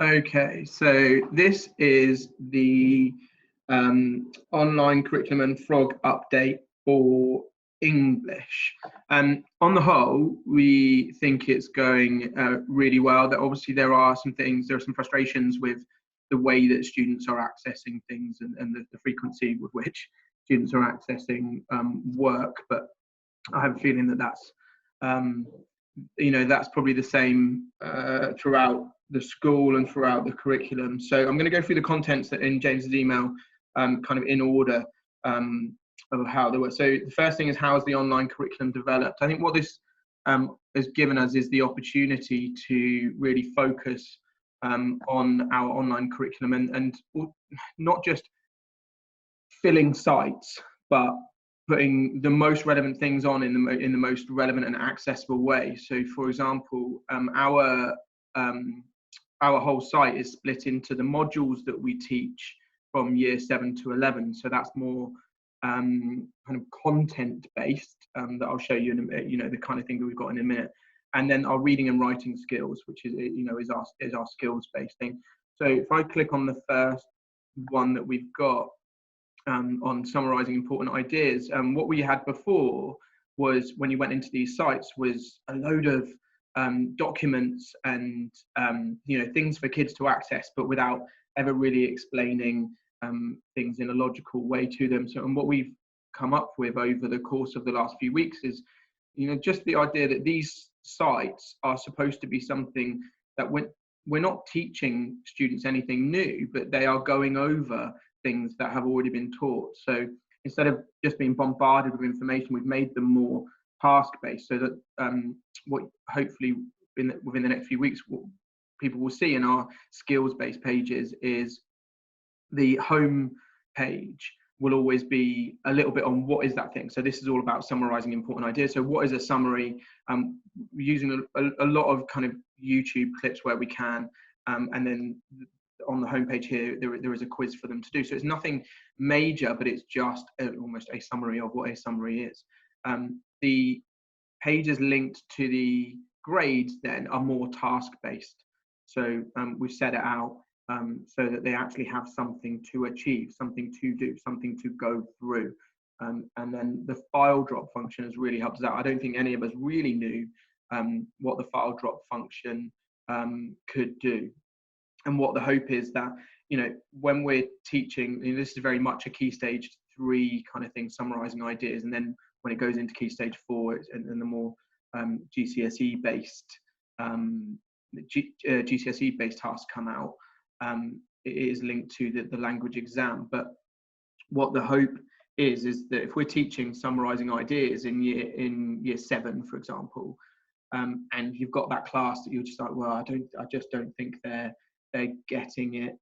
Okay, so this is the online curriculum and frog update for English. On the whole, we think it's going really well. That obviously there are some frustrations with the way that students are accessing things and the frequency with which students are accessing work. But I have a feeling that that's that's probably the same throughout the school and throughout the curriculum. So I'm going to go through the contents that in James's email, kind of in order of how they were. So the first thing is, how is the online curriculum developed? I think what this has given us is the opportunity to really focus on our online curriculum and not just filling sites, but putting the most relevant things on in the most relevant and accessible way. So, for example, our whole site is split into the modules that we teach from year 7 to 11. So that's more kind of content based that I'll show you in a minute, the kind of thing that we've got in a minute. And then our reading and writing skills, which is our skills based thing. So if I click on the first one that we've got, on summarizing important ideas. What we had before was, when you went into these sites, was a load of documents and things for kids to access, but without ever really explaining things in a logical way to them. So, and what we've come up with over the course of the last few weeks is, just the idea that these sites are supposed to be something that we're not teaching students anything new, but they are going over things that have already been taught. So instead of just being bombarded with information, we've made them more task-based, so that what hopefully within the next few weeks, what people will see in our skills-based pages is the home page will always be a little bit on what is that thing. So this is all about summarizing important ideas. So what is a summary? Using a lot of kind of YouTube clips where we can, and then on the homepage here, there is a quiz for them to do. So it's nothing major, but it's just almost a summary of what a summary is. The pages linked to the grades then are more task-based. So we've set it out so that they actually have something to achieve, something to do, something to go through. And then the file drop function has really helped us out. I don't think any of us really knew what the file drop function could do. And what the hope is that, when we're teaching, this is very much a key stage 3 kind of thing, summarizing ideas. And then when it goes into key stage 4 and the more GCSE based GCSE based tasks come out, it is linked to the language exam. But what the hope is that if we're teaching summarizing ideas in year 7, for example, and you've got that class that you're just like, well, I just don't think they're getting it.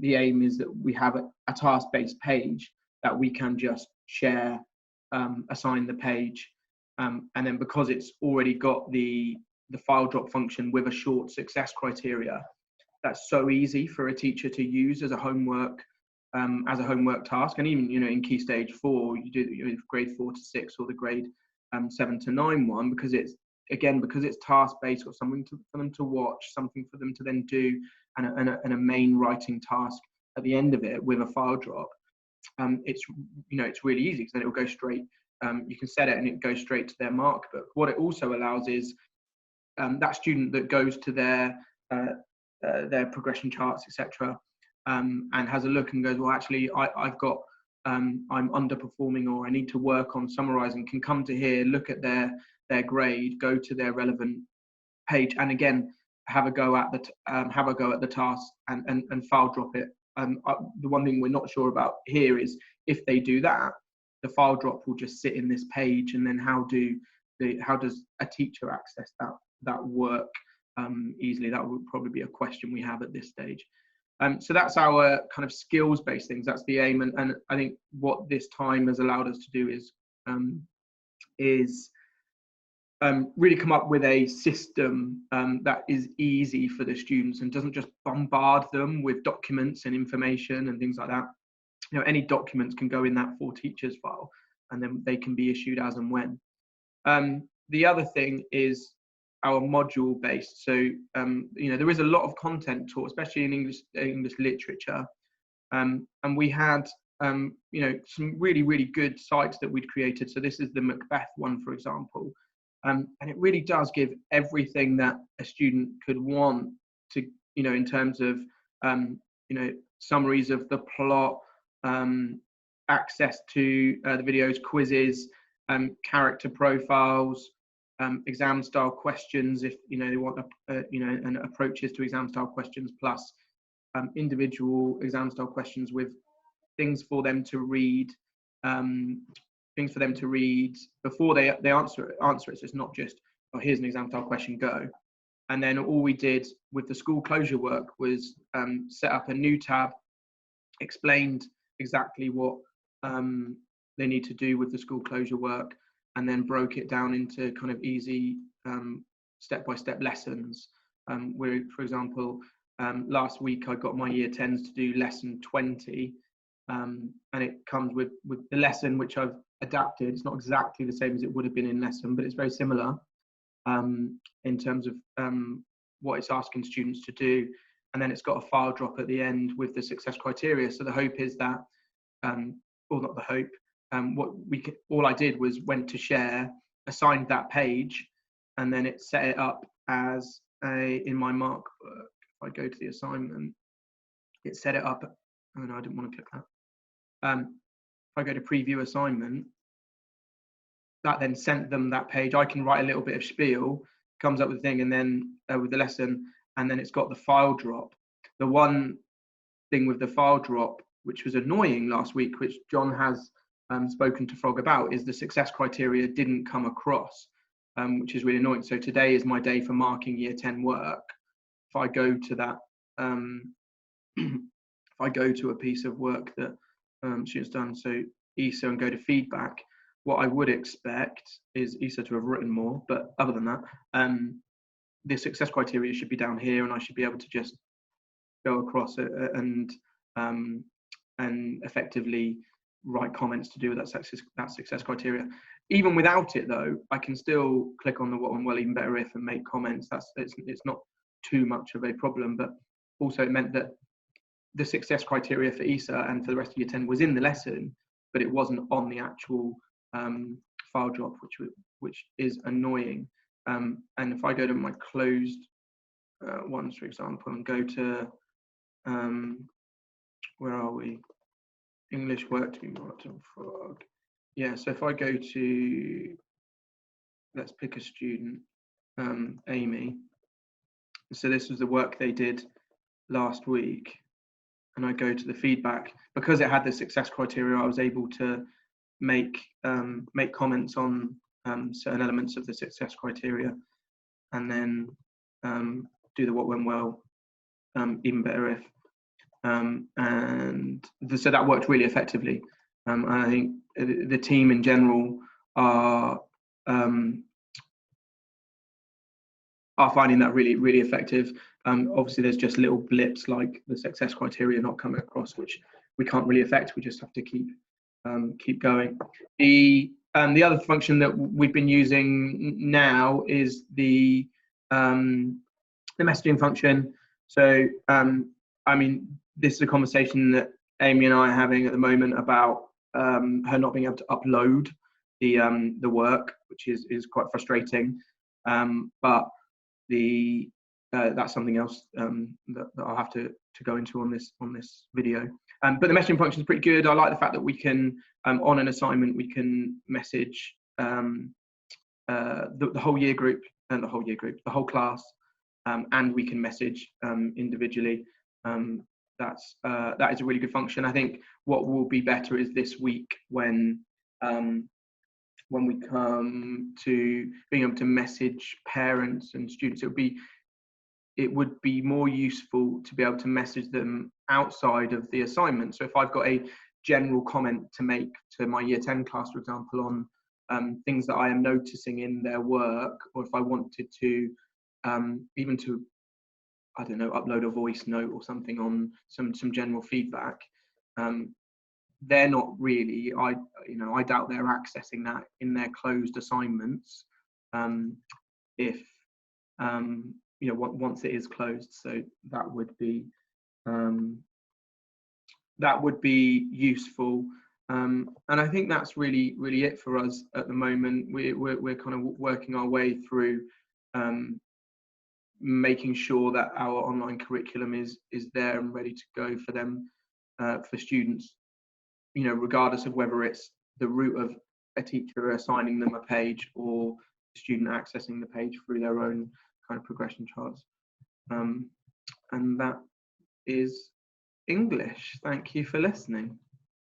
The aim is that we have a task-based page that we can just share, assign the page, and then because it's already got the file drop function with a short success criteria, that's so easy for a teacher to use as a homework task. And even in key stage 4, you do grade 4 to 6 or the grade 7 to 9 one, because it's task-based, or something for them to watch, something for them to then do, and a main writing task at the end of it with a file drop. It's really easy, because then it will go straight. You can set it and it goes straight to their mark book. What it also allows is that student that goes to their progression charts, etc., and has a look and goes, well, actually, I've got I'm underperforming, or I need to work on summarizing, can come to here, look at their grade, go to their relevant page, and again have a go at the task and file drop it. The one thing we're not sure about here is, if they do that, the file drop will just sit in this page, and then how does a teacher access that work easily? That would probably be a question we have at this stage. So that's our kind of skills-based things. That's the aim, and I think what this time has allowed us to do is really come up with a system that is easy for the students and doesn't just bombard them with documents and information and things like that. Any documents can go in that for teachers file, and then they can be issued as and when. The other thing is our module based. So there is a lot of content taught, especially in English literature, and we had some really good sites that we'd created. So this is the Macbeth one, for example, and it really does give everything that a student could want to, in terms of summaries of the plot, access to the videos, quizzes, character profiles, exam style questions if they want and approaches to exam style questions, plus individual exam style questions with things for them to read, before they answer it. So it's not just, oh, here's an exam style question, go. And then all we did with the school closure work was set up a new tab, explained exactly what they need to do with the school closure work, and then broke it down into kind of easy step-by-step lessons. Where, for example, last week I got my year 10s to do lesson 20, and it comes with the lesson which I've adapted. It's not exactly the same as it would have been in lesson, but it's very similar in terms of what it's asking students to do. And then it's got a file drop at the end with the success criteria. So the hope is that, or not the hope, all I did was went to share, assigned that page, and then it set it up as in my mark book. If I go to the assignment, it set it up. Oh no, I didn't want to click that. If I go to preview assignment, that then sent them that page. I can write a little bit of spiel, comes up with the thing, and then with the lesson, and then it's got the file drop. The one thing with the file drop, which was annoying last week, which John has spoken to Frog about, is the success criteria didn't come across, which is really annoying. So today is my day for marking year 10 work. If I go to that, if I go to a piece of work that students done, so ESA, and go to feedback, what I would expect is ESA to have written more, but other than that, the success criteria should be down here, and I should be able to just go across it and effectively write comments to do with that success criteria. Even without it, though, I can still click on the what and well, even better if, and make comments. It's not too much of a problem, but also it meant that the success criteria for ESA and for the rest of year 10 was in the lesson, but it wasn't on the actual file drop, which is annoying. And if I go to my closed ones, for example, and go to where are we? English work to be marked on Frog. Yeah, so if I go to, let's pick a student, Amy. So this was the work they did last week, and I go to the feedback. Because it had the success criteria, I was able to make comments on certain elements of the success criteria, and then do the what went well, even better if. So that worked really effectively. I think the team in general are finding that really effective. Obviously, there's just little blips like the success criteria not coming across, which we can't really affect. We just have to keep going. The other function that we've been using now is the messaging function. So I mean, this is a conversation that Amy and I are having at the moment about her not being able to upload the work, which is quite frustrating. But that's something else that I'll have to go into on this video. But the messaging function is pretty good. I like the fact that we can, on an assignment, we can message the whole year group, and the whole class, and we can message individually. That is a really good function. I think what will be better is this week when we come to being able to message parents and students. It would be more useful to be able to message them outside of the assignment. So if I've got a general comment to make to my year 10 class, for example, on things that I am noticing in their work, or if I wanted to even to, I don't know, upload a voice note or something on some general feedback, they're not really, I doubt they're accessing that in their closed assignments. If once it is closed. So that would be useful. And I think that's really it for us at the moment. We're kind of working our way through making sure that our online curriculum is there and ready to go for them, for students, regardless of whether it's the route of a teacher assigning them a page or the student accessing the page through their own kind of progression charts. And that is English. Thank you for listening.